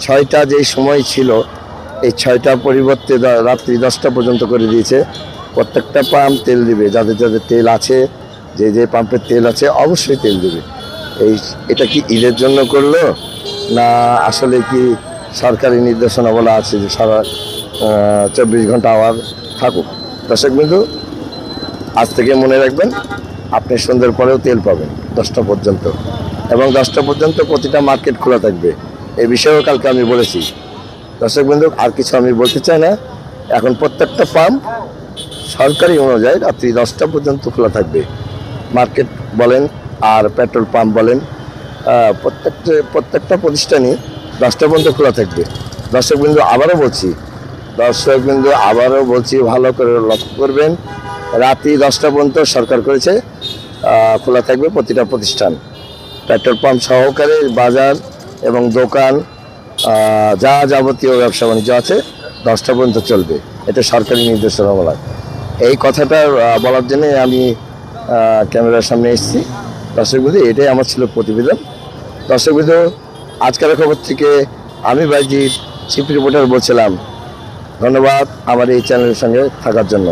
6টা যেই সময় ছিল এই 6টার পরিবর্তে রাত্রি 10টা পর্যন্ত করে দিয়েছে। প্রত্যেকটা পাম্প তেল দিবে, যাদের যাদের তেল আছে, যে যে পাম্পের তেল আছে অবশ্যই তেল দিবে। এটা কি ঈদের জন্য করলো, না আসলে কি সরকারি নির্দেশনা বলা আছে যে সারা 24 ঘন্টা আওয়ার থাকুক? দর্শক বিন্দু, আজ থেকে মনে রাখবেন, আপনি সন্ধ্যের পরেও তেল পাবেন 10টা পর্যন্ত, এবং 10টা পর্যন্ত প্রতিটা মার্কেট খোলা থাকবে। এই বিষয়েও কালকে আমি বলেছি। দর্শক বিন্দু, আর কিছু আমি বলতে চাই না। এখন প্রত্যেকটা পাম্প সরকারি অনুযায়ী রাত্রি 10টা পর্যন্ত খোলা থাকবে। মার্কেট বলেন আর পেট্রোল পাম্প বলেন, প্রত্যেকটা প্রতিষ্ঠানই 10টা পর্যন্ত খোলা থাকবে। দর্শক বিন্দু, আবারও বলছি, ভালো করে লক্ষ্য করবেন, রাত্রি 10টা পর্যন্ত সরকার করেছে খোলা থাকবে প্রতিটা প্রতিষ্ঠান। পেট্রোল পাম্প সহকারে বাজার এবং দোকান, যা যাবতীয় ব্যবসা বাণিজ্য আছে 10টা পর্যন্ত চলবে। এটা সরকারি নির্দেশনামূলক। এই কথাটা বলার জন্যে আমি ক্যামেরার সামনে এসেছি। দর্শক বিন্দু, এটাই আমার ছিল প্রতিবেদন। দর্শক বিন্দু, আজকের খবর থেকে আমি বাইজিৎ চিফ রিপোর্টার বলছিলাম। ধন্যবাদ আমার এই চ্যানেলের সঙ্গে থাকার জন্য।